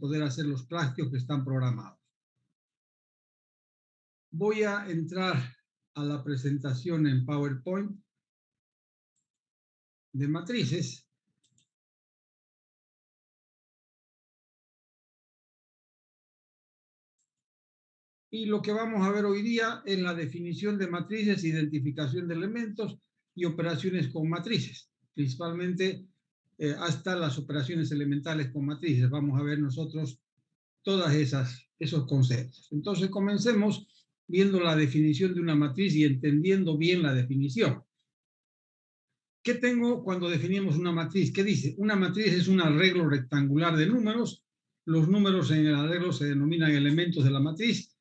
poder hacer los prácticos que están programados. Voy a entrar a la presentación en PowerPoint de matrices. Y lo que vamos a ver hoy día es la definición de matrices, identificación de elementos y operaciones con matrices, principalmente hasta las operaciones elementales con matrices. Vamos a ver nosotros todas esos conceptos. Entonces comencemos viendo la definición de una matriz y entendiendo bien la definición. ¿Qué tengo cuando definimos una matriz? ¿Qué dice? Una matriz es un arreglo rectangular de números. Los números en el arreglo se denominan elementos de la matriz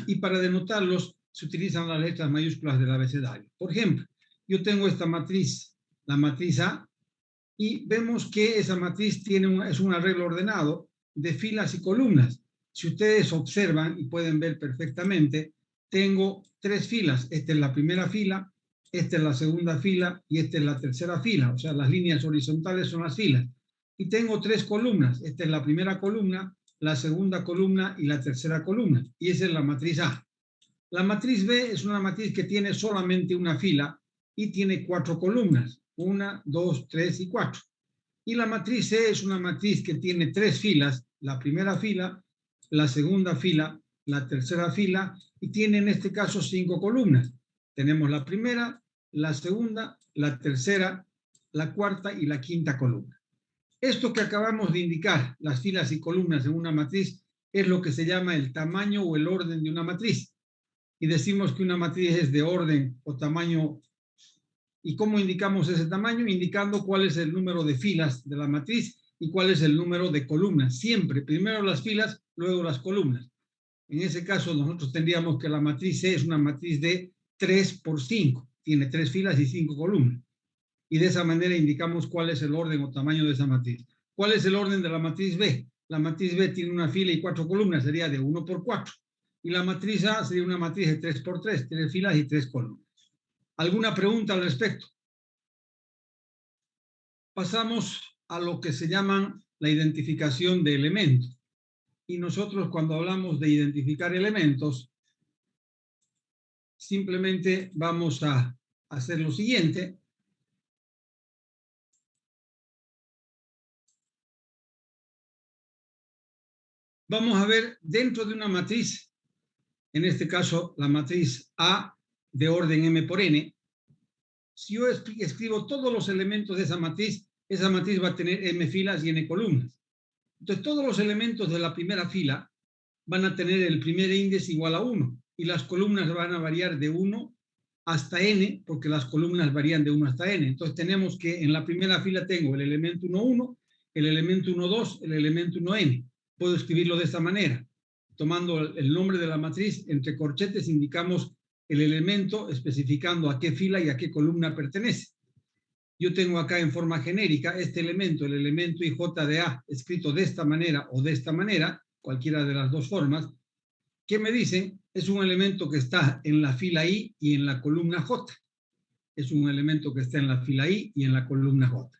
y para denotarlos se utilizan las letras mayúsculas del abecedario. Por ejemplo, yo tengo esta matriz, la matriz A, y vemos que esa matriz es un arreglo ordenado de filas y columnas. Si ustedes observan y pueden ver perfectamente, tengo 3 filas. Esta es la primera fila, esta es la segunda fila y esta es la tercera fila. O sea, las líneas horizontales son las filas. Y tengo 3 columnas. Esta es la primera columna, la segunda columna y la tercera columna. Y esa es la matriz A. La matriz B es una matriz que tiene solamente una fila y tiene 4 columnas. 1, 2, 3 y 4. Y la matriz C es una matriz que tiene 3 filas. La primera fila, la segunda fila, la tercera fila y tiene en este caso 5 columnas. Tenemos la primera, la segunda, la tercera, la cuarta y la quinta columna. Esto que acabamos de indicar, las filas y columnas en una matriz, es lo que se llama el tamaño o el orden de una matriz. Y decimos que una matriz es de orden o tamaño. ¿Y cómo indicamos ese tamaño? Indicando cuál es el número de filas de la matriz y cuál es el número de columnas. Siempre, primero las filas, luego las columnas. En ese caso, nosotros tendríamos que la matriz C es una matriz de 3 por 5. Tiene 3 filas y 5 columnas. Y de esa manera indicamos cuál es el orden o tamaño de esa matriz. ¿Cuál es el orden de la matriz B? La matriz B tiene una fila y 4 columnas, sería de 1 por 4. Y la matriz A sería una matriz de 3 por 3, 3 filas y 3 columnas. ¿Alguna pregunta al respecto? Pasamos a lo que se llama la identificación de elementos. Y nosotros cuando hablamos de identificar elementos, simplemente vamos a hacer lo siguiente. Vamos a ver dentro de una matriz, en este caso la matriz A de orden M por N, si yo escribo todos los elementos de esa matriz va a tener M filas y N columnas. Entonces todos los elementos de la primera fila van a tener el primer índice igual a 1 y las columnas van a variar de 1 hasta N porque las columnas varían de 1 hasta N. Entonces tenemos que en la primera fila tengo el elemento 1, 1, el elemento 1, 2, el elemento 1N. Puedo escribirlo de esta manera. Tomando el nombre de la matriz, entre corchetes indicamos el elemento especificando a qué fila y a qué columna pertenece. Yo tengo acá en forma genérica este elemento, el elemento IJ de A, escrito de esta manera o de esta manera, cualquiera de las dos formas. ¿Qué me dicen? Es un elemento que está en la fila I y en la columna J. Es un elemento que está en la fila I y en la columna J.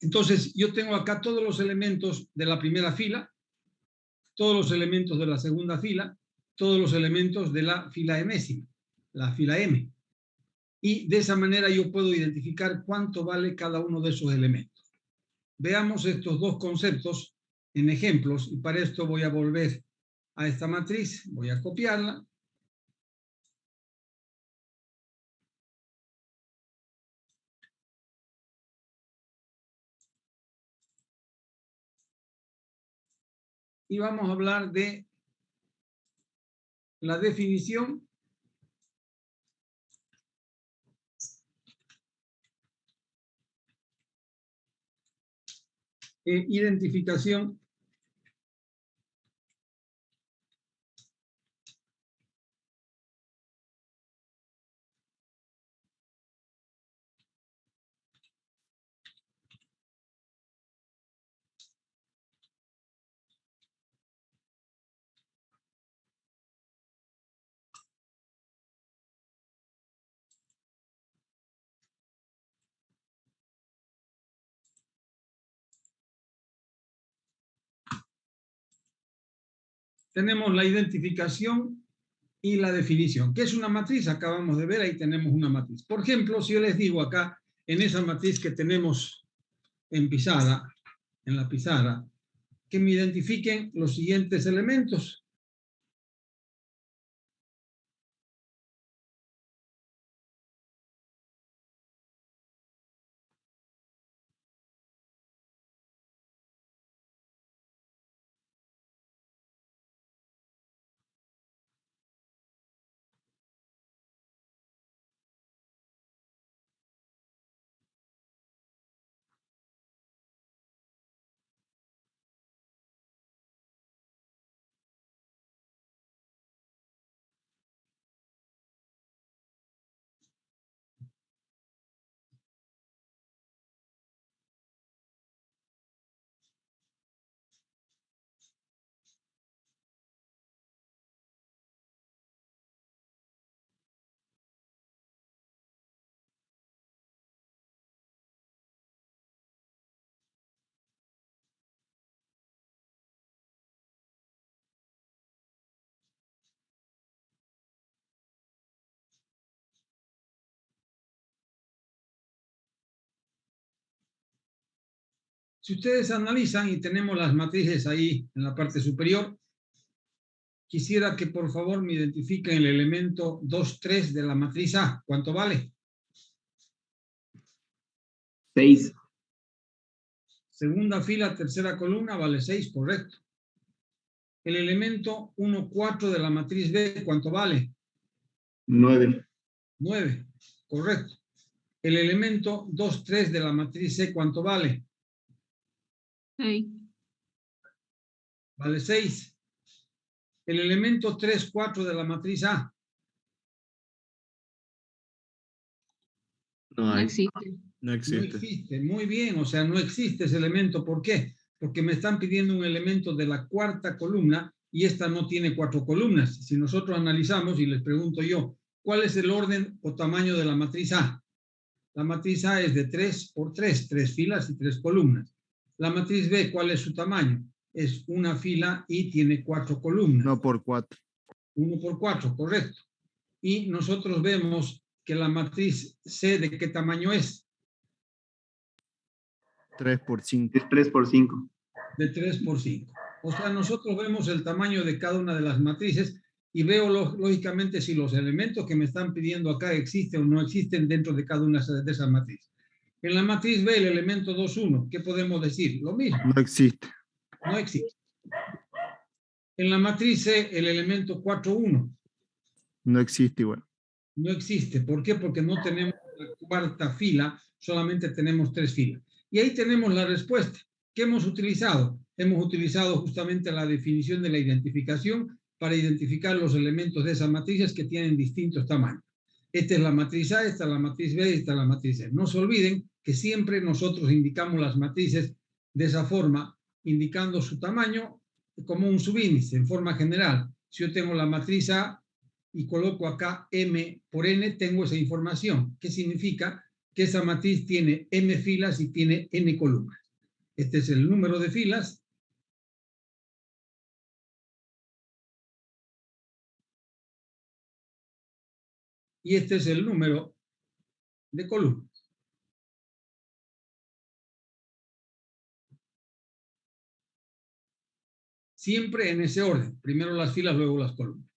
Entonces, yo tengo acá todos los elementos de la primera fila, todos los elementos de la segunda fila, todos los elementos de la fila M, la fila M. Y de esa manera yo puedo identificar cuánto vale cada uno de esos elementos. Veamos estos dos conceptos en ejemplos y para esto voy a volver a esta matriz, voy a copiarla. Y vamos a hablar de la definición e identificación tenemos la identificación y la definición. ¿Qué es una matriz? Acabamos de ver, ahí tenemos una matriz. Por ejemplo, si yo les digo acá, en esa matriz que tenemos en la pizarra, que me identifiquen los siguientes elementos. Si ustedes analizan y tenemos las matrices ahí en la parte superior, quisiera que por favor me identifiquen el elemento 2, 3 de la matriz A. ¿Cuánto vale? 6. Segunda fila, tercera columna, vale 6, correcto. El elemento 1, 4 de la matriz B, ¿cuánto vale? 9. 9, correcto. El elemento 2, 3 de la matriz C, ¿cuánto vale? 6. Vale 6. El elemento 3, 4 de la matriz A. No No hay. existe. No No existe. existe, muy bien, o sea, no existe ese elemento. ¿Por qué? Porque me están pidiendo un elemento de la cuarta columna y esta no tiene 4 columnas. Si nosotros analizamos y les pregunto yo, ¿cuál es el orden o tamaño de la matriz A? La matriz A es de 3 por 3, 3 filas y 3 columnas. La matriz B, ¿cuál es su tamaño? Es una fila y tiene 4 columnas. 1 por 4. 1 por 4, correcto. Y nosotros vemos que la matriz C, ¿de qué tamaño es? 3 por 5. Es 3 por 5. De 3 por 5. O sea, nosotros vemos el tamaño de cada una de las matrices y veo lógicamente si los elementos que me están pidiendo acá existen o no existen dentro de cada una de esas matrices. En la matriz B, el elemento 2, 1, ¿qué podemos decir? Lo mismo, No existe. no existe. En la matriz C, el elemento 4, 1, No existe igual. no existe. ¿Por qué? Porque no tenemos la cuarta fila, solamente tenemos 3 filas. Y ahí tenemos la respuesta. ¿Qué hemos utilizado? Hemos utilizado justamente la definición de la identificación para identificar los elementos de esas matrices que tienen distintos tamaños. Esta es la matriz A, esta es la matriz B, esta es la matriz C. No se olviden que siempre nosotros indicamos las matrices de esa forma, indicando su tamaño como un subíndice, en forma general. Si yo tengo la matriz A y coloco acá M por N, tengo esa información. ¿Qué significa? Que esa matriz tiene M filas y tiene N columnas. Este es el número de filas. Y este es el número de columnas. Siempre en ese orden. Primero las filas, luego las columnas.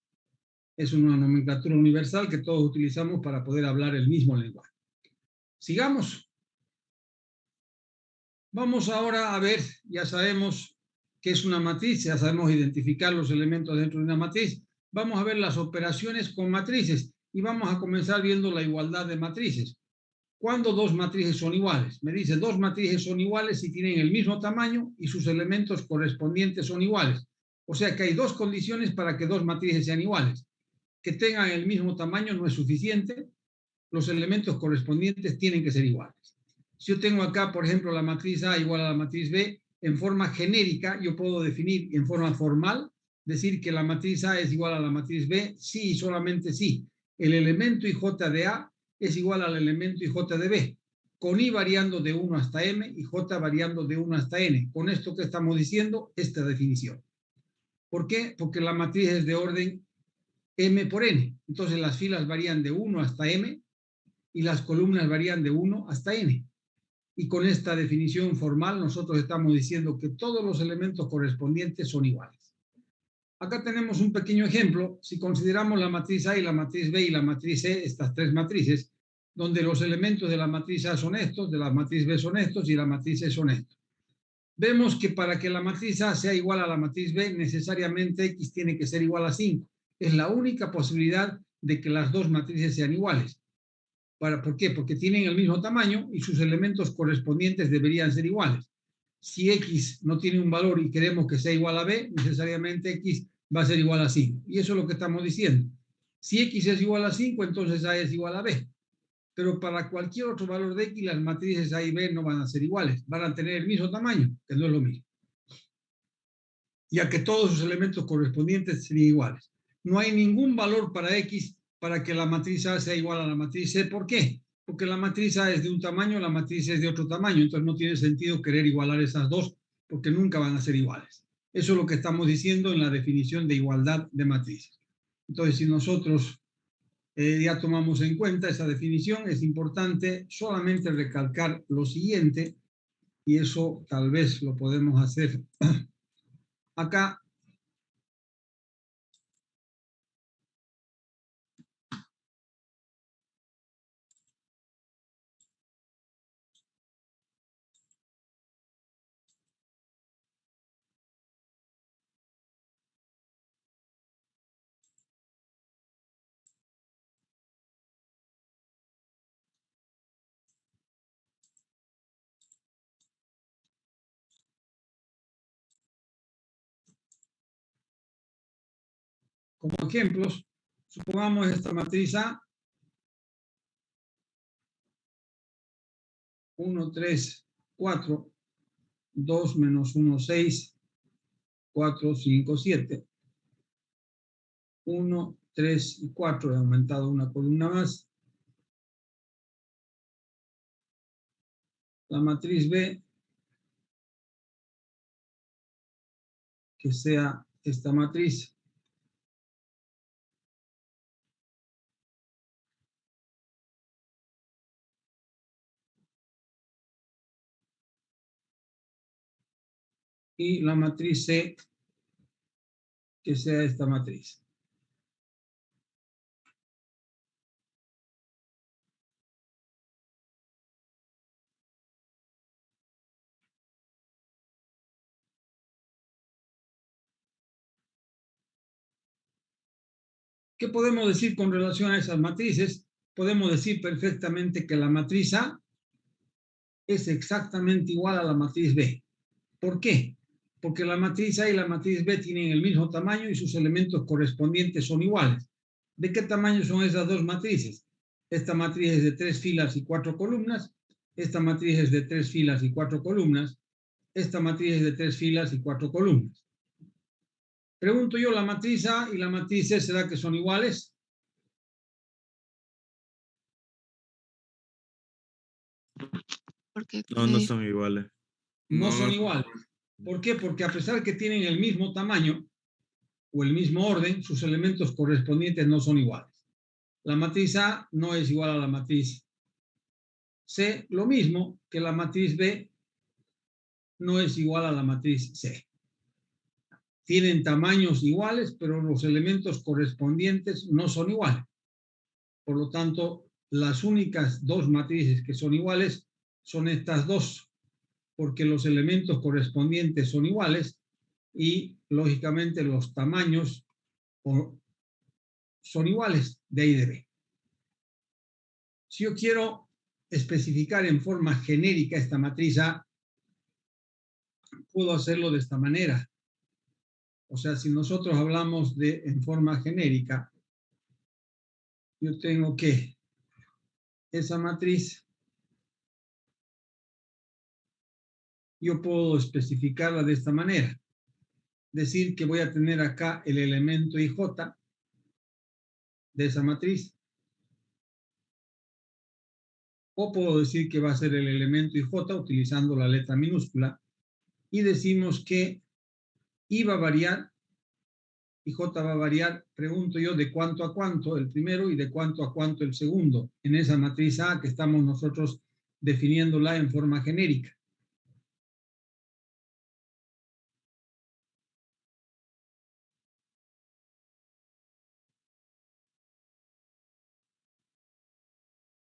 Es una nomenclatura universal que todos utilizamos para poder hablar el mismo lenguaje. Sigamos. Vamos ahora a ver, ya sabemos qué es una matriz, ya sabemos identificar los elementos dentro de una matriz. Vamos a ver las operaciones con matrices y vamos a comenzar viendo la igualdad de matrices. ¿Cuándo dos matrices son iguales? Me dice, dos matrices son iguales si tienen el mismo tamaño y sus elementos correspondientes son iguales. O sea que hay dos condiciones para que dos matrices sean iguales. Que tengan el mismo tamaño no es suficiente, los elementos correspondientes tienen que ser iguales. Si yo tengo acá, por ejemplo, la matriz A igual a la matriz B, en forma genérica yo puedo definir en forma formal, decir que la matriz A es igual a la matriz B, sí y solamente sí. El elemento IJ de A es igual al elemento IJ de B, con I variando de 1 hasta M y J variando de 1 hasta N. Con esto que estamos diciendo, esta definición. ¿Por qué? Porque la matriz es de orden m por n. Entonces las filas varían de 1 hasta m y las columnas varían de 1 hasta n. Y con esta definición formal nosotros estamos diciendo que todos los elementos correspondientes son iguales. Acá tenemos un pequeño ejemplo. Si consideramos la matriz A y la matriz B y la matriz C, estas tres matrices, donde los elementos de la matriz A son estos, de la matriz B son estos y la matriz C son estos. Vemos que para que la matriz A sea igual a la matriz B, necesariamente X tiene que ser igual a 5. Es la única posibilidad de que las dos matrices sean iguales. ¿Por qué? Porque tienen el mismo tamaño y sus elementos correspondientes deberían ser iguales. Si X no tiene un valor y queremos que sea igual a B, necesariamente X va a ser igual a 5. Y eso es lo que estamos diciendo. Si X es igual a 5, entonces A es igual a B. Pero para cualquier otro valor de X, las matrices A y B no van a ser iguales. Van a tener el mismo tamaño, que no es lo mismo. Ya que todos sus elementos correspondientes serían iguales. No hay ningún valor para X para que la matriz A sea igual a la matriz C. ¿Por qué? Porque la matriz A es de un tamaño, la matriz C es de otro tamaño. Entonces no tiene sentido querer igualar esas dos, porque nunca van a ser iguales. Eso es lo que estamos diciendo en la definición de igualdad de matrices. Entonces, si nosotros ya tomamos en cuenta esa definición, es importante solamente recalcar lo siguiente, y eso tal vez lo podemos hacer acá. Como ejemplos, supongamos esta matriz A, 1, 3, 4, 2 menos 1, 6, 4, 5, 7, 1, 3 y 4, he aumentado una columna más. La matriz B, que sea esta matriz. Y la matriz C, que sea esta matriz. ¿Qué podemos decir con relación a esas matrices? Podemos decir perfectamente que la matriz A es exactamente igual a la matriz B. ¿Por qué? Porque la matriz A y la matriz B tienen el mismo tamaño y sus elementos correspondientes son iguales. ¿De qué tamaño son esas dos matrices? Esta matriz es de 3 filas y 4 columnas. Esta matriz es de 3 filas y 4 columnas. Esta matriz es de 3 filas y 4 columnas. Pregunto yo, ¿la matriz A y la matriz C será que son iguales? No son iguales. No son iguales. ¿Por qué? Porque a pesar que tienen el mismo tamaño o el mismo orden, sus elementos correspondientes no son iguales. La matriz A no es igual a la matriz C, lo mismo que la matriz B no es igual a la matriz C. Tienen tamaños iguales, pero los elementos correspondientes no son iguales. Por lo tanto, las únicas dos matrices que son iguales son estas dos, porque los elementos correspondientes son iguales y, lógicamente, los tamaños son iguales de A y de B. Si yo quiero especificar en forma genérica esta matriz A, puedo hacerlo de esta manera. O sea, si nosotros hablamos en forma genérica, yo tengo que esa matriz, yo puedo especificarla de esta manera. Decir que voy a tener acá el elemento IJ de esa matriz. O puedo decir que va a ser el elemento IJ utilizando la letra minúscula. Y decimos que I va a variar y J va a variar, pregunto yo, de cuánto a cuánto el primero y de cuánto a cuánto el segundo, en esa matriz A que estamos nosotros definiéndola en forma genérica.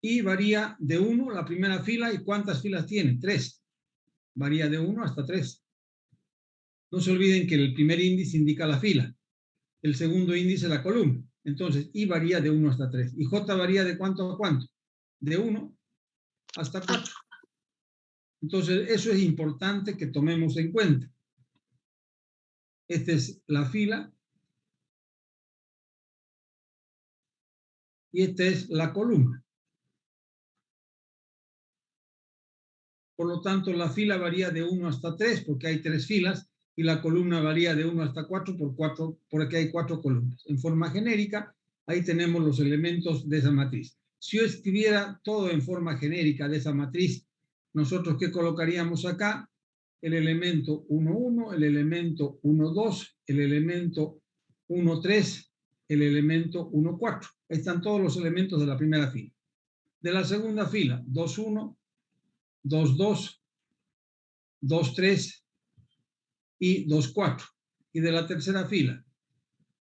Y varía de 1 la primera fila, ¿y cuántas filas tiene? 3. Varía de 1 hasta 3. No se olviden que el primer índice indica la fila, el segundo índice la columna. Entonces, I varía de 1 hasta 3. Y J varía de cuánto a cuánto. De 1 hasta 4. Entonces, eso es importante que tomemos en cuenta. Esta es la fila y esta es la columna. Por lo tanto, la fila varía de 1 hasta 3 porque hay 3 filas y la columna varía de 1 hasta 4 porque hay 4 columnas. En forma genérica, ahí tenemos los elementos de esa matriz. Si yo escribiera todo en forma genérica de esa matriz, nosotros ¿qué colocaríamos acá? El elemento 1, 1, el elemento 1, 2, el elemento 1, 3, el elemento 1, 4. Ahí están todos los elementos de la primera fila. De la segunda fila, 2, 1, 2, 2, 2, 3 y 2, 4. Y de la tercera fila,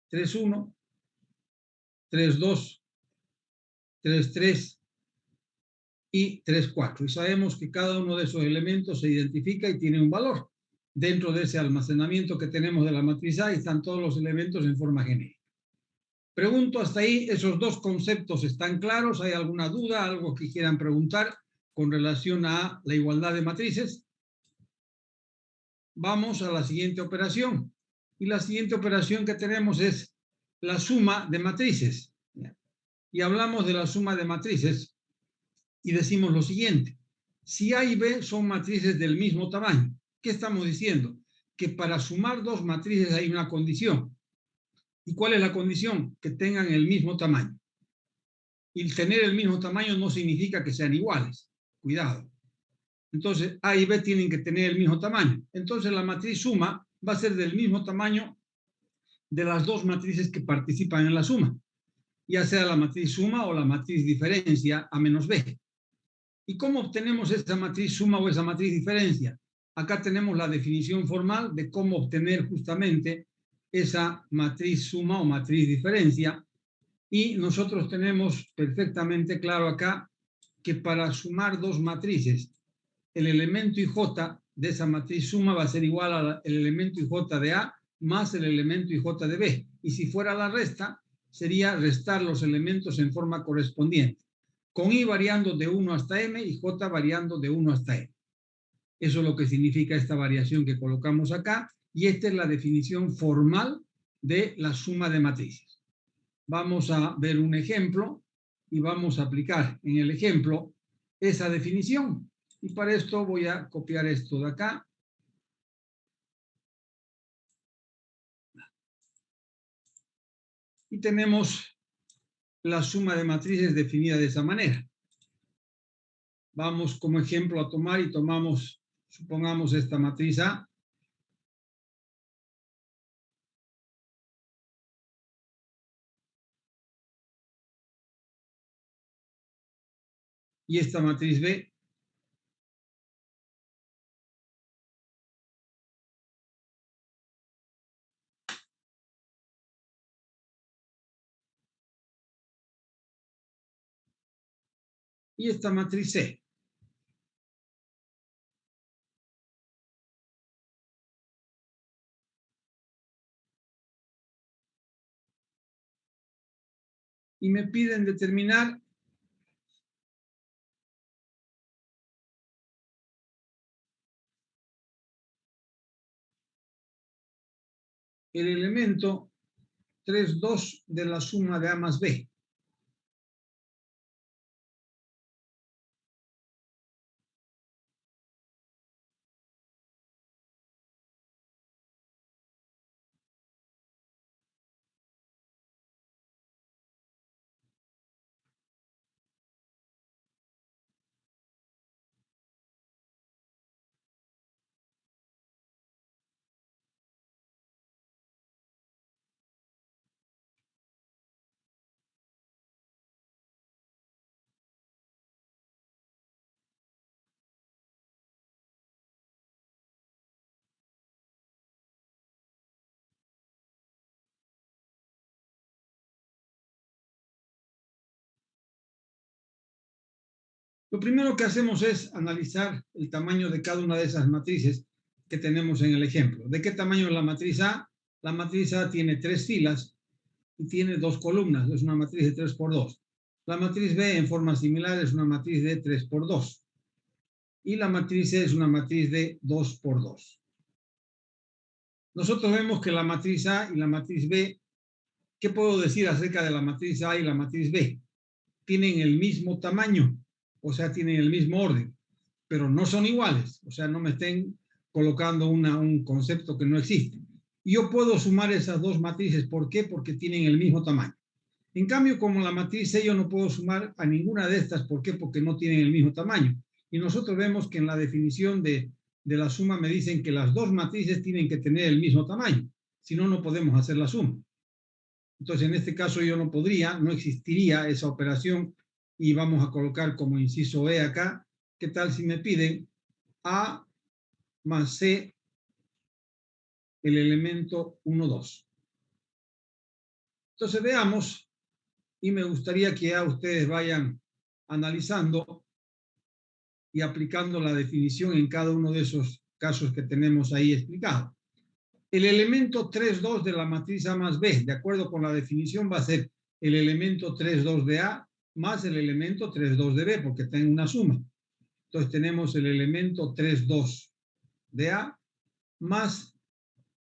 3, 1, 3, 2, 3, 3 y 3, 4. Y sabemos que cada uno de esos elementos se identifica y tiene un valor. Dentro de ese almacenamiento que tenemos de la matriz A están todos los elementos en forma genérica. Pregunto hasta ahí, ¿esos dos conceptos están claros? ¿Hay alguna duda, algo que quieran preguntar con relación a la igualdad de matrices? Vamos a la siguiente operación. Y la siguiente operación que tenemos es la suma de matrices. Y hablamos de la suma de matrices y decimos lo siguiente. Si A y B son matrices del mismo tamaño, ¿qué estamos diciendo? Que para sumar dos matrices hay una condición. ¿Y cuál es la condición? Que tengan el mismo tamaño. Y tener el mismo tamaño no significa que sean iguales. Cuidado. Entonces, A y B tienen que tener el mismo tamaño. Entonces, la matriz suma va a ser del mismo tamaño de las dos matrices que participan en la suma, ya sea la matriz suma o la matriz diferencia A menos B. ¿Y cómo obtenemos esa matriz suma o esa matriz diferencia? Acá tenemos la definición formal de cómo obtener justamente esa matriz suma o matriz diferencia, y nosotros tenemos perfectamente claro acá que para sumar dos matrices, el elemento IJ de esa matriz suma va a ser igual al elemento IJ de A más el elemento IJ de B. Y si fuera la resta, sería restar los elementos en forma correspondiente, con I variando de 1 hasta M y J variando de 1 hasta M. Eso es lo que significa esta variación que colocamos acá, y esta es la definición formal de la suma de matrices. Vamos a ver un ejemplo y vamos a aplicar en el ejemplo esa definición. Y para esto voy a copiar esto de acá. Y tenemos la suma de matrices definida de esa manera. Vamos como ejemplo a tomar y tomamos, supongamos, esta matriz A. Y esta matriz B. Y esta matriz C. Y me piden determinar el elemento 3, 2 de la suma de A más B. Lo primero que hacemos es analizar el tamaño de cada una de esas matrices que tenemos en el ejemplo. ¿De qué tamaño es la matriz A? La matriz A tiene 3 filas y tiene 2 columnas, es una matriz de 3 por 2. La matriz B en forma similar es una matriz de 3 por 2. Y la matriz C es una matriz de 2 por 2. Nosotros vemos que la matriz A y la matriz B, ¿qué puedo decir acerca de la matriz A y la matriz B? Tienen el mismo tamaño, o sea, tienen el mismo orden, pero no son iguales, o sea, no me estén colocando un concepto que no existe. Y yo puedo sumar esas dos matrices, ¿por qué? Porque tienen el mismo tamaño. En cambio, como la matriz C, yo no puedo sumar a ninguna de estas, ¿por qué? Porque no tienen el mismo tamaño. Y nosotros vemos que en la definición de la suma me dicen que las dos matrices tienen que tener el mismo tamaño, si no, no podemos hacer la suma. Entonces, en este caso yo no podría, no existiría esa operación y vamos a colocar como inciso E acá. ¿Qué tal si me piden A más C, el elemento 1, 2? Entonces veamos, y me gustaría que ya ustedes vayan analizando y aplicando la definición en cada uno de esos casos que tenemos ahí explicado. El elemento 3, 2 de la matriz A más B, de acuerdo con la definición, va a ser el elemento 3, 2 de A más el elemento 3, 2 de B, porque está en una suma. Entonces tenemos el elemento 3, 2 de A más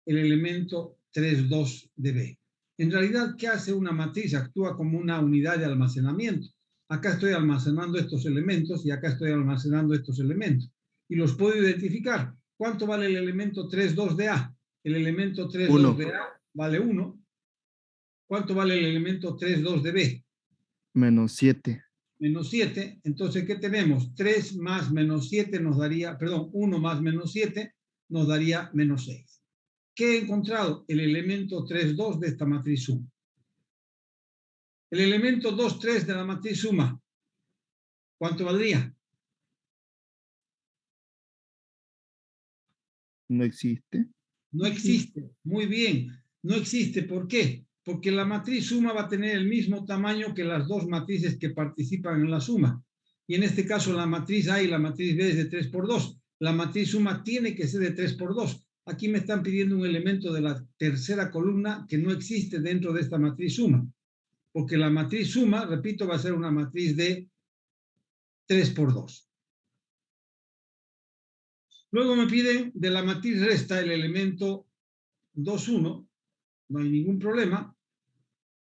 el elemento 3, 2 de B. En realidad, ¿qué hace una matriz? Actúa como una unidad de almacenamiento. Acá estoy almacenando estos elementos y acá estoy almacenando estos elementos. Y los puedo identificar. ¿Cuánto vale el elemento 3, 2 de A? El elemento 3, 2 de A vale 1. ¿Cuánto vale el elemento 3, 2 de B? Menos 7. Menos 7. Entonces, ¿qué tenemos? 3 más menos 7 nos daría, perdón, 1 más menos 7 nos daría menos 6. ¿Qué he encontrado? El elemento 3, 2 de esta matriz suma. El elemento 2, 3 de la matriz suma, ¿cuánto valdría? No existe. No existe. Muy bien. No existe. ¿Por qué? Porque la matriz suma va a tener el mismo tamaño que las dos matrices que participan en la suma. Y en este caso la matriz A y la matriz B es de 3 por 2. La matriz suma tiene que ser de 3 por 2. Aquí me están pidiendo un elemento de la tercera columna que no existe dentro de esta matriz suma. Porque la matriz suma, repito, va a ser una matriz de 3 por 2. Luego me piden de la matriz resta el elemento 2, 1. No hay ningún problema.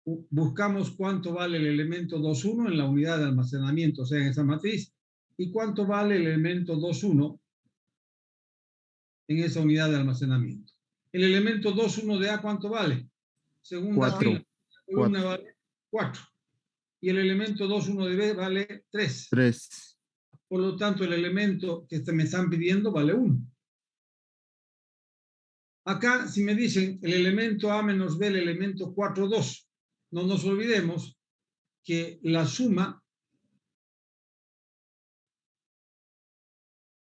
Buscamos cuánto vale el elemento 2, 1 en la unidad de almacenamiento, o sea, en esa matriz, y cuánto vale el elemento 2, 1 en esa unidad de almacenamiento. El elemento 2, 1 de A, ¿cuánto vale? Segunda 4. fila, columna vale 4. Y el elemento 2, 1 de B vale 3. 3. Por lo tanto, el elemento que me están pidiendo vale 1. Acá, si me dicen el elemento A menos B, el elemento 4, 2, no nos olvidemos que la suma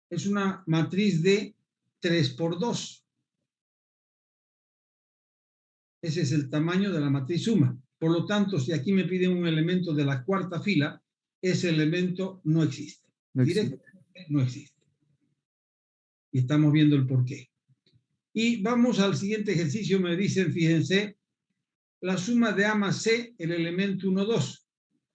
es una matriz de 3 por 2. Ese es el tamaño de la matriz suma. Por lo tanto, si aquí me piden un elemento de la cuarta fila, ese elemento no existe. Directamente no existe. Y estamos viendo el porqué. Y vamos al siguiente ejercicio. Me dicen, fíjense, la suma de A más C, el elemento 1, 2.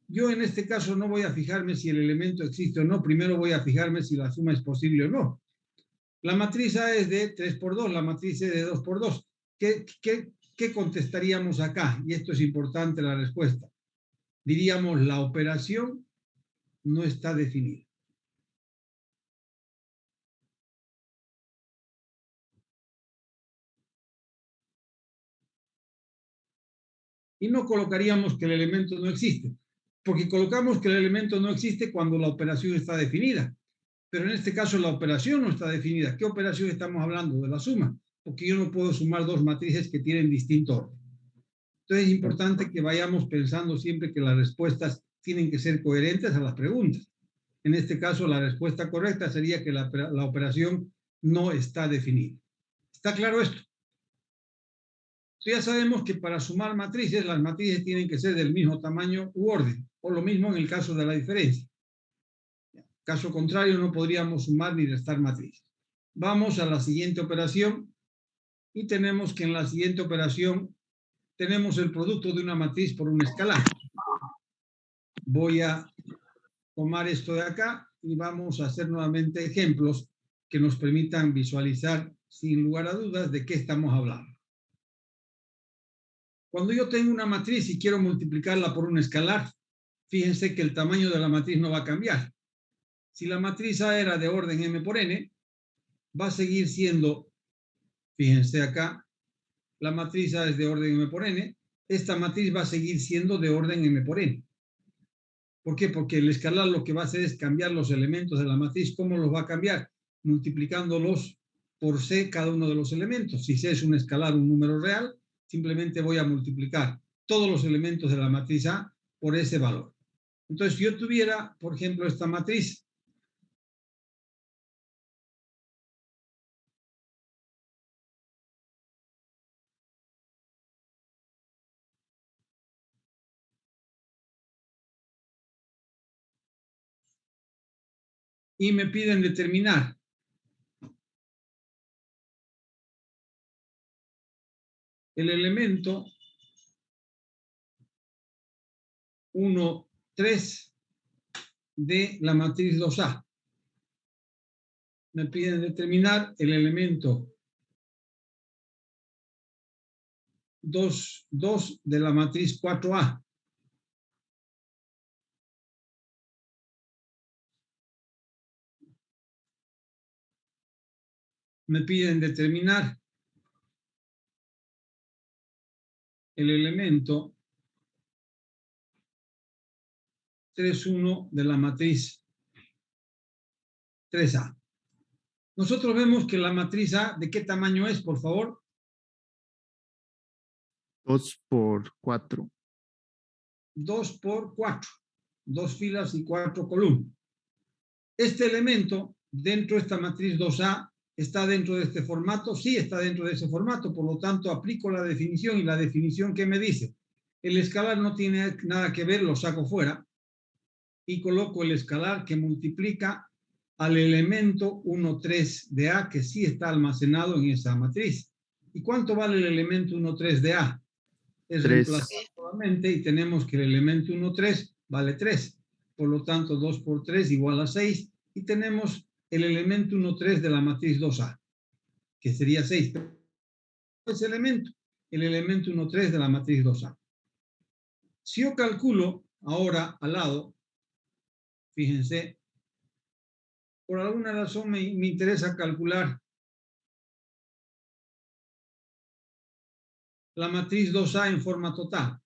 Yo en este caso no voy a fijarme si el elemento existe o no. Primero voy a fijarme si la suma es posible o no. La matriz A es de 3 por 2, la matriz C de 2 por 2. ¿Qué contestaríamos acá? Y esto es importante la respuesta. Diríamos, la operación no está definida. Y no colocaríamos que el elemento no existe, porque colocamos que el elemento no existe cuando la operación está definida. Pero en este caso la operación no está definida. ¿Qué operación estamos hablando? De la suma, porque yo no puedo sumar dos matrices que tienen distinto orden. Entonces es importante que vayamos pensando siempre que las respuestas tienen que ser coherentes a las preguntas. En este caso la respuesta correcta sería que la operación no está definida. ¿Está claro esto? Ya sabemos que para sumar matrices, las matrices tienen que ser del mismo tamaño u orden, o lo mismo en el caso de la diferencia. Caso contrario, no podríamos sumar ni restar matrices. Vamos a la siguiente operación y tenemos que en la siguiente operación tenemos el producto de una matriz por un escalar. Voy a tomar esto de acá y vamos a hacer nuevamente ejemplos que nos permitan visualizar sin lugar a dudas de qué estamos hablando. Cuando yo tengo una matriz y quiero multiplicarla por un escalar, fíjense que el tamaño de la matriz no va a cambiar. Si la matriz A era de orden m por n, va a seguir siendo, fíjense acá, la matriz A es de orden m por n, esta matriz va a seguir siendo de orden m por n. ¿Por qué? Porque el escalar lo que va a hacer es cambiar los elementos de la matriz. ¿Cómo los va a cambiar? Multiplicándolos por c cada uno de los elementos. Si c es un escalar, un número real, simplemente voy a multiplicar todos los elementos de la matriz A por ese valor. Entonces, si yo tuviera, por ejemplo, esta matriz, y me piden determinar el elemento 1, 3 de la matriz 2A. Me piden determinar el elemento 2, 2 de la matriz 4A. Me piden determinar el elemento 3,1 de la matriz 3A. Nosotros vemos que la matriz A, ¿de qué tamaño es, por favor? 2 por 4. 2 por 4. 2 filas y 4 columnas. Este elemento, dentro de esta matriz 2A, ¿está dentro de este formato? Sí, está dentro de ese formato. Por lo tanto, aplico la definición. ¿Y la definición qué me dice? El escalar no tiene nada que ver, lo saco fuera. Y coloco el escalar que multiplica al elemento 1, 3 de A, que sí está almacenado en esa matriz. ¿Y cuánto vale el elemento 1, 3 de A? Es 3. reemplazar solamente y tenemos que el elemento 1, 3 vale 3. Por lo tanto, 2 por 3 igual a 6. Y tenemos el elemento 1, 3 de la matriz 2A, que sería 6. Ese elemento, el elemento 1, 3 de la matriz 2A. Si yo calculo ahora al lado, fíjense, por alguna razón me interesa calcular la matriz 2A en forma total.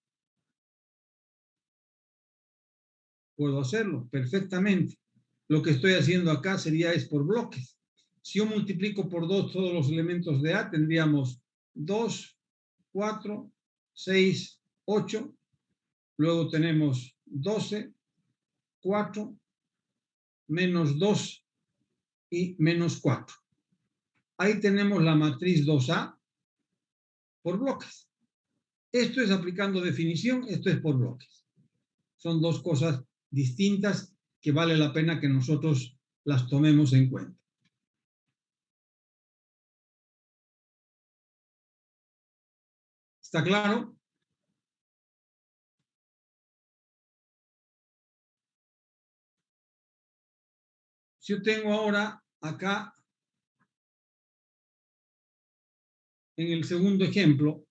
Puedo hacerlo perfectamente. Lo que estoy haciendo acá es por bloques. Si yo multiplico por 2 todos los elementos de A, tendríamos 2, 4, 6, 8. Luego tenemos 12, 4, menos 2 y menos 4. Ahí tenemos la matriz 2A por bloques. Esto es aplicando definición, esto es por bloques. Son dos cosas distintas que vale la pena que nosotros las tomemos en cuenta. ¿Está claro? Si yo tengo ahora acá, en el segundo ejemplo,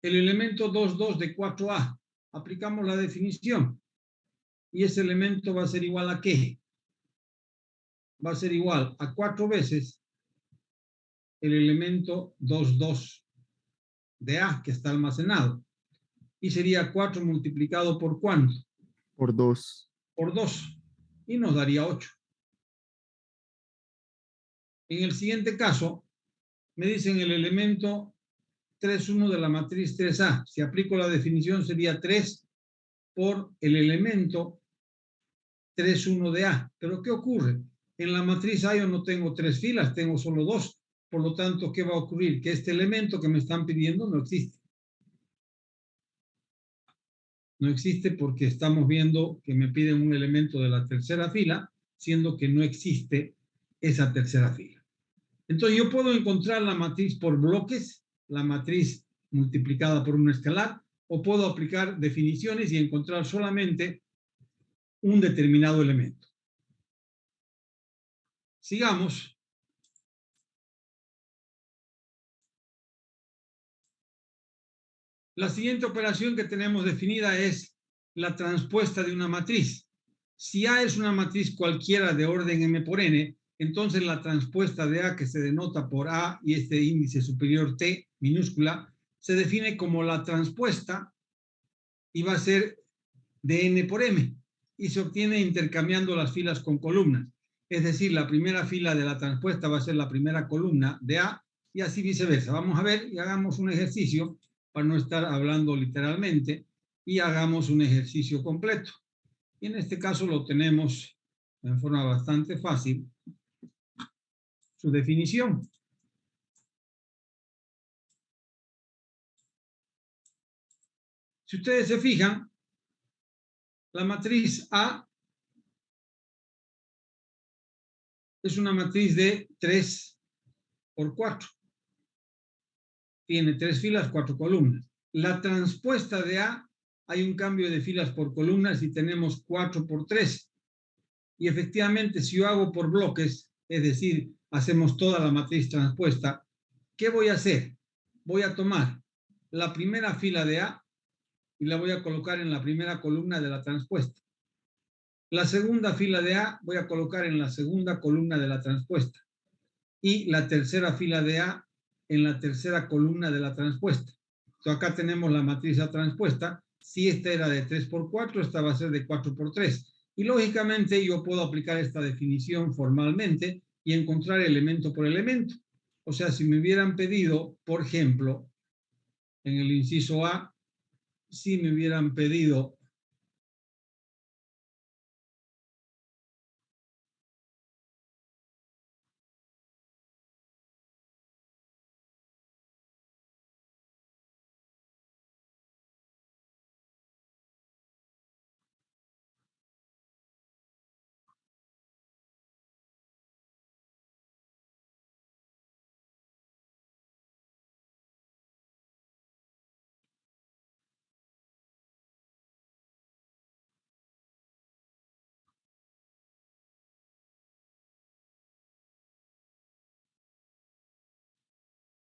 el elemento 2, 2 de 4A, aplicamos la definición. Y ese elemento va a ser igual a ¿qué? Va a ser igual a 4 veces el elemento 2, 2 de A, que está almacenado. Y sería 4 multiplicado por ¿cuánto? Por 2. Por 2. Y nos daría 8. En el siguiente caso, me dicen el elemento 3,1 de la matriz 3A. Si aplico la definición sería 3 por el elemento 3,1 de A. Pero ¿qué ocurre? En la matriz A yo no tengo 3 filas, tengo solo 2. Por lo tanto, ¿qué va a ocurrir? Que este elemento que me están pidiendo no existe. No existe porque estamos viendo que me piden un elemento de la tercera fila, siendo que no existe esa tercera fila. Entonces yo puedo encontrar la matriz por bloques, la matriz multiplicada por un escalar, o puedo aplicar definiciones y encontrar solamente un determinado elemento. Sigamos. La siguiente operación que tenemos definida es la transpuesta de una matriz. Si A es una matriz cualquiera de orden M por N, entonces la transpuesta de A, que se denota por A y este índice superior T minúscula, se define como la transpuesta y va a ser de N por M y se obtiene intercambiando las filas con columnas. Es decir, la primera fila de la transpuesta va a ser la primera columna de A y así viceversa. Vamos a ver y hagamos un ejercicio para no estar hablando literalmente y hagamos un ejercicio completo. Y en este caso lo tenemos en forma bastante fácil. Su definición. Si ustedes se fijan, la matriz A es una matriz de 3 por 4. Tiene 3 filas, 4 columnas. La transpuesta de A, hay un cambio de filas por columnas y tenemos 4 por 3. Y efectivamente, si yo hago por bloques, es decir, hacemos toda la matriz transpuesta, ¿qué voy a hacer? Voy a tomar la primera fila de A y la voy a colocar en la primera columna de la transpuesta. La segunda fila de A voy a colocar en la segunda columna de la transpuesta. Y la tercera fila de A en la tercera columna de la transpuesta. Entonces acá tenemos la matriz A transpuesta. Si esta era de 3 por 4, esta va a ser de 4 por 3. Y lógicamente yo puedo aplicar esta definición formalmente y encontrar elemento por elemento. O sea, si me hubieran pedido, por ejemplo, en el inciso A, si me hubieran pedido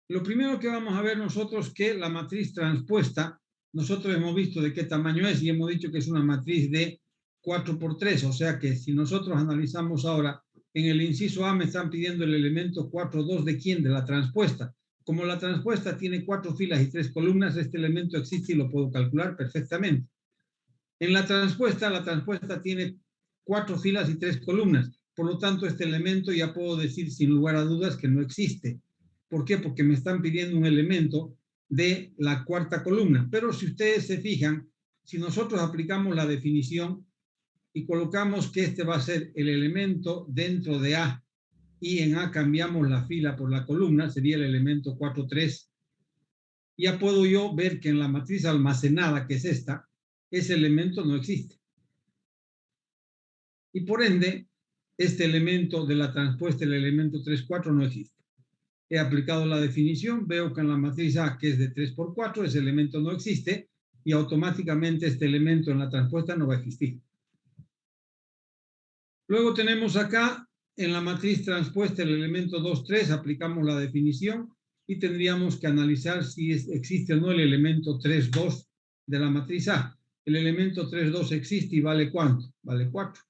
lo primero que vamos a ver nosotros que la matriz transpuesta, nosotros hemos visto de qué tamaño es y hemos dicho que es una matriz de 4 por 3, o sea que si nosotros analizamos ahora, en el inciso A me están pidiendo el elemento 4, 2 de quién, de la transpuesta. Como la transpuesta tiene 4 filas y 3 columnas, este elemento existe y lo puedo calcular perfectamente. En la transpuesta tiene 4 filas y 3 columnas, por lo tanto este elemento ya puedo decir sin lugar a dudas que no existe. ¿Por qué? Porque me están pidiendo un elemento de la cuarta columna. Pero si ustedes se fijan, si nosotros aplicamos la definición y colocamos que este va a ser el elemento dentro de A y en A cambiamos la fila por la columna, sería el elemento 4, 3. Ya puedo yo ver que en la matriz almacenada, que es esta, ese elemento no existe. Y por ende, este elemento de la transpuesta, el elemento 3, 4, no existe. He aplicado la definición, veo que en la matriz A, que es de 3 por 4, ese elemento no existe y automáticamente este elemento en la transpuesta no va a existir. Luego tenemos acá en la matriz transpuesta el elemento 2, 3, aplicamos la definición y tendríamos que analizar si existe o no el elemento 3, 2 de la matriz A. El elemento 3, 2 existe y vale ¿cuánto? Vale 4.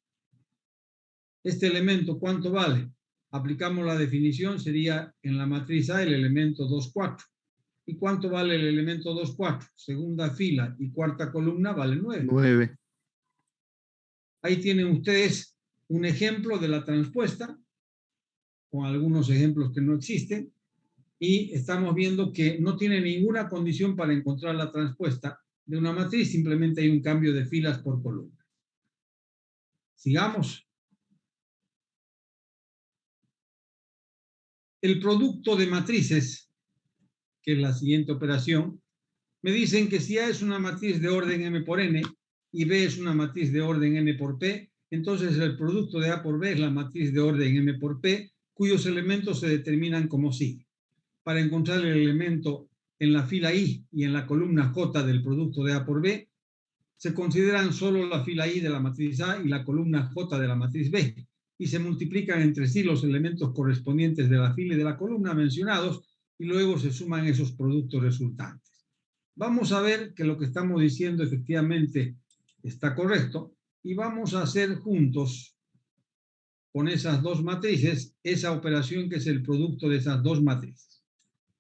Este elemento, ¿cuánto vale? Aplicamos la definición, sería en la matriz A el elemento 2, 4. ¿Y cuánto vale el elemento 2, 4? Segunda fila y cuarta columna vale 9. 9. Ahí tienen ustedes un ejemplo de la transpuesta, con algunos ejemplos que no existen, y estamos viendo que no tiene ninguna condición para encontrar la transpuesta de una matriz, simplemente hay un cambio de filas por columna. Sigamos. El producto de matrices, que es la siguiente operación, Me dicen que si A es una matriz de orden M por N y B es una matriz de orden N por P, entonces el producto de A por B es la matriz de orden M por P, cuyos elementos se determinan como sigue. Para encontrar el elemento en la fila I y en la columna J del producto de A por B, se consideran solo la fila I de la matriz A y la columna J de la matriz B, y se multiplican entre sí los elementos correspondientes de la fila y de la columna mencionados, y luego se suman esos productos resultantes. Vamos a ver que lo que estamos diciendo efectivamente está correcto, y vamos a hacer juntos con esas dos matrices esa operación que es el producto de esas dos matrices.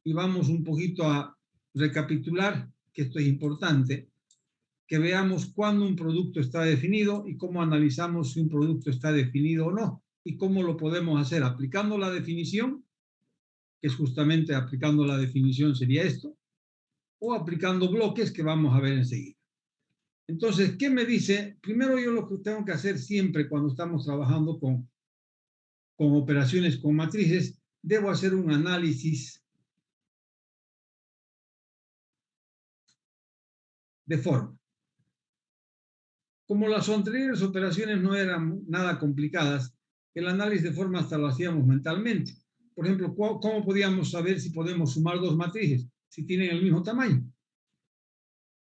Y vamos un poquito a recapitular, que esto es importante, que veamos cuándo un producto está definido y cómo analizamos si un producto está definido o no, y cómo lo podemos hacer aplicando la definición, que es justamente aplicando la definición sería esto, o aplicando bloques que vamos a ver enseguida. Entonces, ¿qué me dice? Primero yo lo que tengo que hacer siempre cuando estamos trabajando con operaciones con matrices, debo hacer un análisis de forma. Como las anteriores operaciones no eran nada complicadas, el análisis de forma hasta lo hacíamos mentalmente. Por ejemplo, ¿cómo podíamos saber si podemos sumar dos matrices si tienen el mismo tamaño?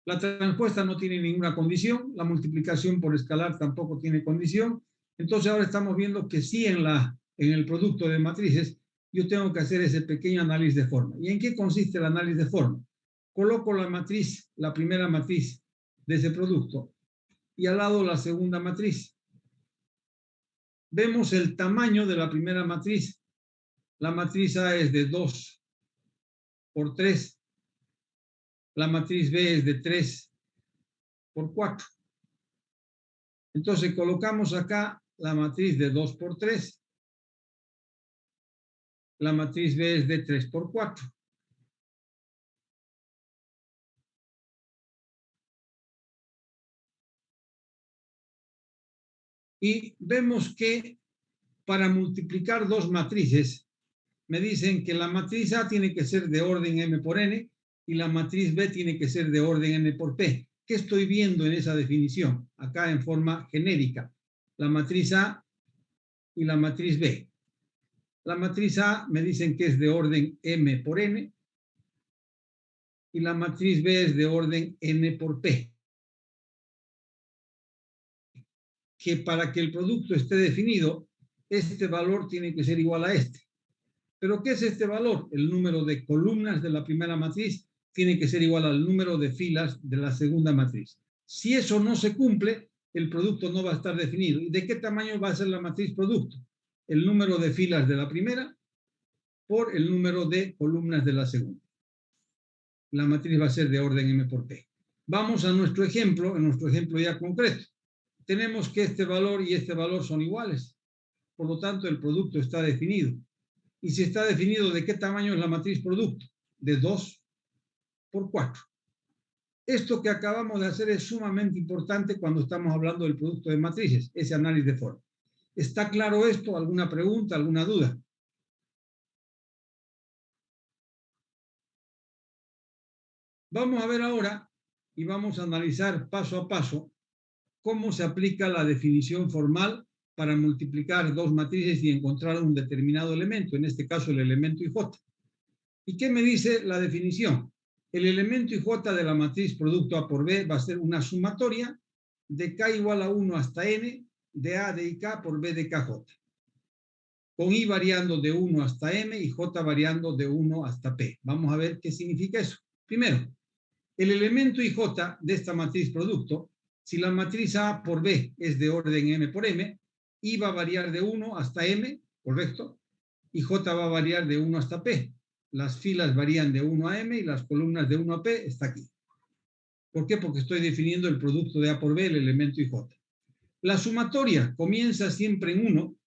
La transpuesta no tiene ninguna condición, la multiplicación por escalar tampoco tiene condición. Entonces ahora estamos viendo que sí en el producto de matrices yo tengo que hacer ese pequeño análisis de forma. ¿Y en qué consiste el análisis de forma? Coloco la matriz, la primera matriz de ese producto, y al lado la segunda matriz. Vemos el tamaño de la primera matriz. La matriz A es de 2 por 3. La matriz B es de 3 por 4. Entonces colocamos acá la matriz de 2 por 3. La matriz B es de 3 por 4. Y vemos que para multiplicar dos matrices, me dicen que la matriz A tiene que ser de orden M por N y la matriz B tiene que ser de orden N por P. ¿Qué estoy viendo en esa definición? Acá en forma genérica. La matriz A y la matriz B. La matriz A me dicen que es de orden M por N y la matriz B es de orden N por P. Que para que el producto esté definido, este valor tiene que ser igual a este. ¿Pero qué es este valor? El número de columnas de la primera matriz tiene que ser igual al número de filas de la segunda matriz. Si eso no se cumple, el producto no va a estar definido. ¿Y de qué tamaño va a ser la matriz producto? El número de filas de la primera por el número de columnas de la segunda. La matriz va a ser de orden M por P. Vamos a nuestro ejemplo, en nuestro ejemplo ya concreto. Tenemos que este valor y este valor son iguales. Por lo tanto, el producto está definido. Y si está definido, ¿de qué tamaño es la matriz producto? De 2 por 4. Esto que acabamos de hacer es sumamente importante cuando estamos hablando del producto de matrices, ese análisis de forma. ¿Está claro esto? ¿Alguna pregunta, alguna duda? Vamos a ver ahora y vamos a analizar paso a paso cómo se aplica la definición formal para multiplicar dos matrices y encontrar un determinado elemento, en este caso el elemento IJ. ¿Y qué me dice la definición? El elemento IJ de la matriz producto A por B va a ser una sumatoria de K igual a 1 hasta N de A de IK por B de KJ, con I variando de 1 hasta M y J variando de 1 hasta P. Vamos a ver qué significa eso. Primero, el elemento IJ de esta matriz producto, si la matriz A por B es de orden M por M, I va a variar de 1 hasta M, ¿correcto? Y J va a variar de 1 hasta P. Las filas varían de 1 a M y las columnas de 1 a P está aquí. ¿Por qué? Porque estoy definiendo el producto de A por B, el elemento IJ. La sumatoria comienza siempre en 1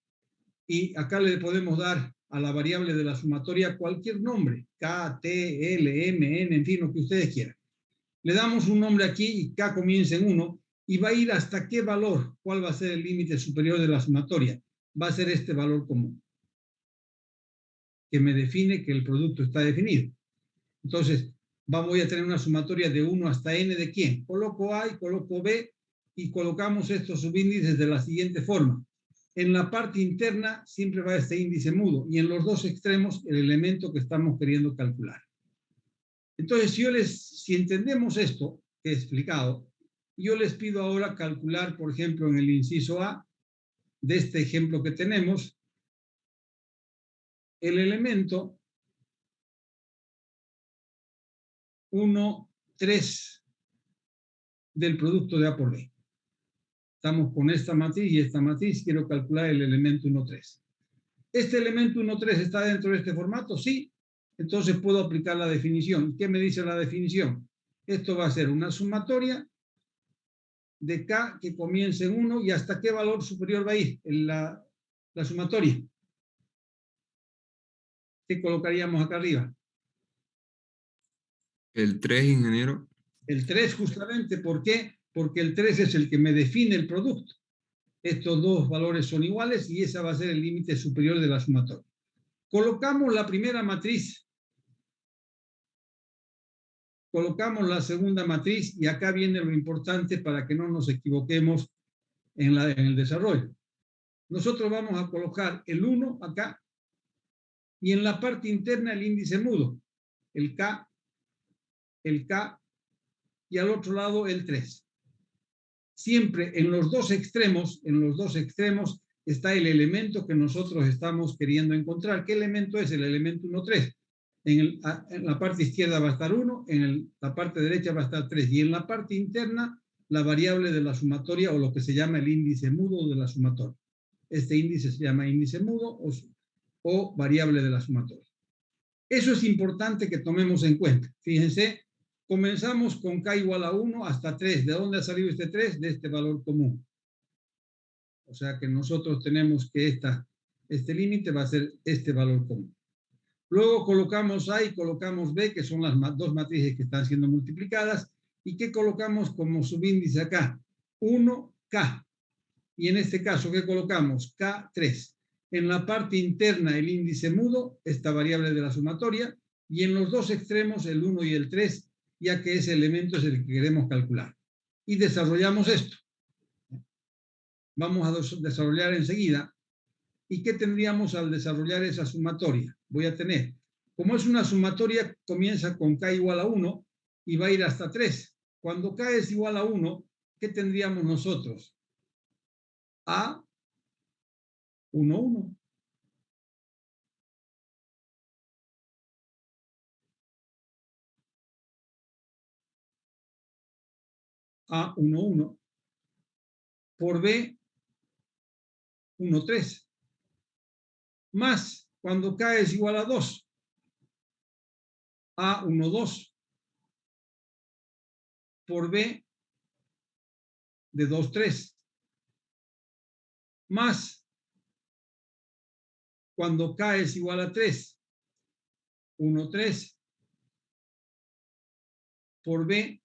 y acá le podemos dar a la variable de la sumatoria cualquier nombre, K, T, L, M, N, en fin, lo que ustedes quieran. Le damos un nombre aquí y K comienza en 1 y va a ir hasta qué valor, cuál va a ser el límite superior de la sumatoria. Va a ser este valor común, que me define que el producto está definido. Entonces, voy a tener una sumatoria de 1 hasta n de quién. Coloco A y coloco B y colocamos estos subíndices de la siguiente forma. En la parte interna siempre va este índice mudo y en los dos extremos el elemento que estamos queriendo calcular. Entonces, si entendemos esto que he explicado, yo les pido ahora calcular, por ejemplo, en el inciso A de este ejemplo que tenemos, el elemento 1, 3 del producto de A por B. Estamos con esta matriz y esta matriz, quiero calcular el elemento 1, 3. ¿Este elemento 1, 3 está dentro de este formato? Sí. Entonces puedo aplicar la definición. ¿Qué me dice la definición? Esto va a ser una sumatoria de K que comience en 1 y hasta qué valor superior va a ir en la sumatoria. ¿Qué colocaríamos acá arriba? El 3, ingeniero. El 3 justamente, ¿por qué? Porque el 3 es el que me define el producto. Estos dos valores son iguales y ese va a ser el límite superior de la sumatoria. Colocamos la primera matriz, colocamos la segunda matriz y acá viene lo importante para que no nos equivoquemos en el desarrollo. Nosotros vamos a colocar el 1 acá y en la parte interna el índice mudo, el K y al otro lado el 3. Siempre en los dos extremos está el elemento que nosotros estamos queriendo encontrar. ¿Qué elemento es? El elemento 1, 3. En la parte izquierda va a estar 1, en la parte derecha va a estar 3 y en la parte interna la variable de la sumatoria o lo que se llama el índice mudo de la sumatoria. Este índice se llama índice mudo o variable de la sumatoria. Eso es importante que tomemos en cuenta. Fíjense, comenzamos con K igual a 1 hasta 3. ¿De dónde ha salido este 3? De este valor común. O sea que nosotros tenemos que este límite va a ser este valor común. Luego colocamos A y colocamos B, que son las dos matrices que están siendo multiplicadas. ¿Y qué colocamos como subíndice acá? 1K. Y en este caso, ¿qué colocamos? K3. En la parte interna el índice mudo, esta variable de la sumatoria, y en los dos extremos el 1 y el 3, ya que ese elemento es el que queremos calcular. Y desarrollamos esto. Vamos a desarrollar enseguida. ¿Y qué tendríamos al desarrollar esa sumatoria? Voy a tener, como es una sumatoria, comienza con K igual a 1 y va a ir hasta 3. Cuando K es igual a 1, ¿qué tendríamos nosotros? A 1, 1. A 1, 1. Por B, 1, 3. Más, cuando K es igual a 2. A 1, 2. Por B, de 2, 3. Más, cuando K es igual a 3. 1, 3. Por B,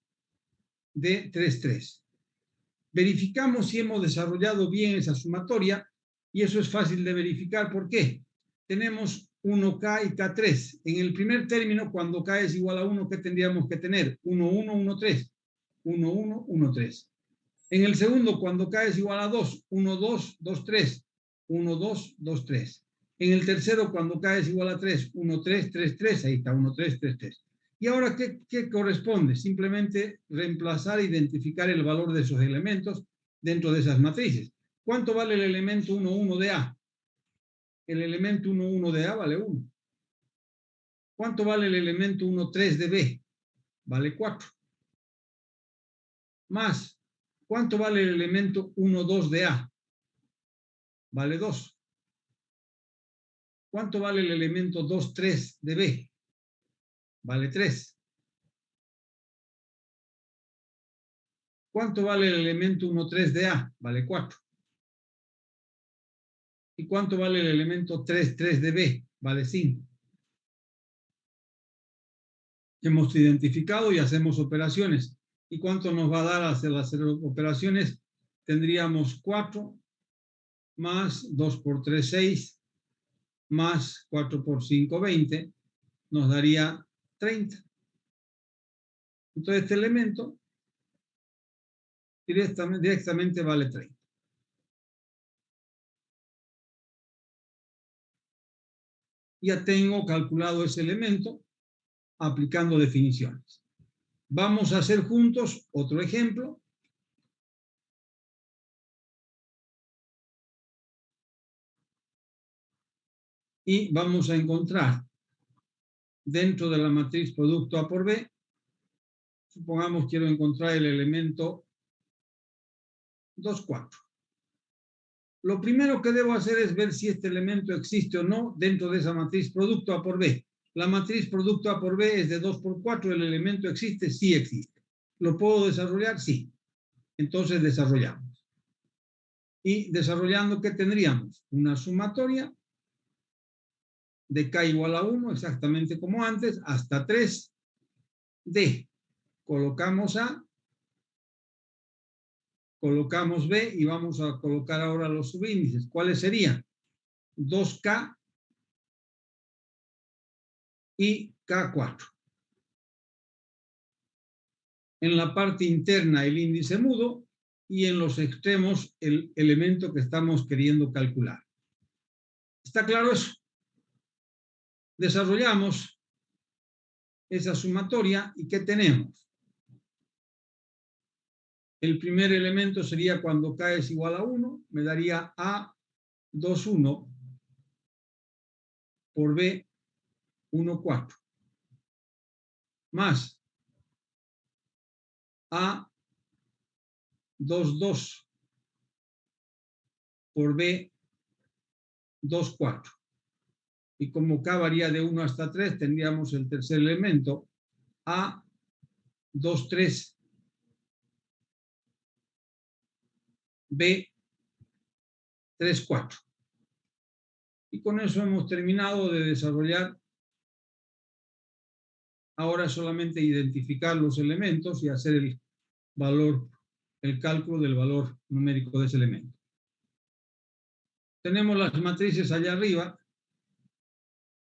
de 3, 3. Verificamos si hemos desarrollado bien esa sumatoria y eso es fácil de verificar. ¿Por qué? Tenemos 1K y K3. En el primer término, cuando K es igual a 1, ¿qué tendríamos que tener? 1, 1, 1, 3. 1, 1, 1, 3. En el segundo, cuando K es igual a 2, 1, 2, 2, 3. 1, 2, 2, 3. En el tercero, cuando K es igual a 3, 1, 3, 3, 3. Ahí está, 1, 3, 3, 3. Y ahora, ¿qué corresponde? Simplemente reemplazar e identificar el valor de esos elementos dentro de esas matrices. ¿Cuánto vale el elemento 1, 1 de A? El elemento 1, 1 de A vale 1. ¿Cuánto vale el elemento 1, 3 de B? Vale 4. Más, ¿cuánto vale el elemento 1, 2 de A? Vale 2. ¿Cuánto vale el elemento 2, 3 de B? Vale 3. ¿Cuánto vale el elemento 1, 3 de A? Vale 4. ¿Y cuánto vale el elemento 3, 3 de B? Vale 5. Hemos identificado y hacemos operaciones. ¿Y cuánto nos va a dar hacer las operaciones? Tendríamos 4 más 2 por 3, 6, más 4 por 5, 20. Nos daría 30. Entonces este elemento directamente vale 30. Ya tengo calculado ese elemento aplicando definiciones. Vamos a hacer juntos otro ejemplo. Y vamos a encontrar dentro de la matriz producto A por B, supongamos quiero encontrar el elemento 2, 4. Lo primero que debo hacer es ver si este elemento existe o no dentro de esa matriz producto A por B. La matriz producto A por B es de 2 por 4, el elemento existe, sí existe. ¿Lo puedo desarrollar? Sí. Entonces desarrollamos. Y desarrollando, ¿qué tendríamos? Una sumatoria de K igual a 1, exactamente como antes, hasta 3 D. Colocamos A, colocamos B y vamos a colocar ahora los subíndices. ¿Cuáles serían? 2K y K4. En la parte interna el índice mudo y en los extremos el elemento que estamos queriendo calcular. ¿Está claro eso? Desarrollamos esa sumatoria y ¿qué tenemos? El primer elemento sería cuando K es igual a 1, me daría A 2, 1 por B 1, 4 más A 2, 2 por B 2, 4. Y como K varía de 1 hasta 3, tendríamos el tercer elemento, A 2, 3, B 3, 4. Y con eso hemos terminado de desarrollar. Ahora solamente identificar los elementos y hacer el cálculo del valor numérico de ese elemento. Tenemos las matrices allá arriba.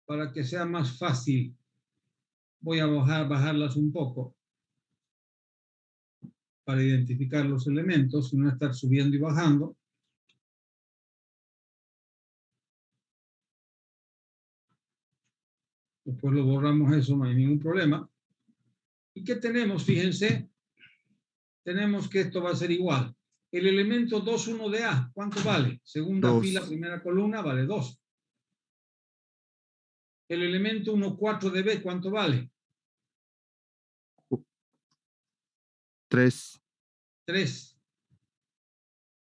Para que sea más fácil, voy a bajarlas un poco para identificar los elementos y no estar subiendo y bajando. Después lo borramos eso, no hay ningún problema. ¿Y qué tenemos? Fíjense, tenemos que esto va a ser igual. El elemento 2, 1 de A, ¿cuánto vale? Segunda 2. fila, primera columna, vale 2. El elemento 1, 4 de B, ¿cuánto vale? 3. 3.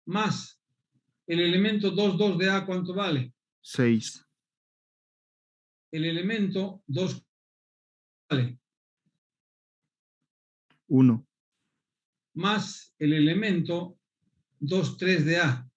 Más el elemento 2, 2 de A, ¿cuánto vale? 6. El elemento 2 vale. 1. Más el elemento 2, 3 de A.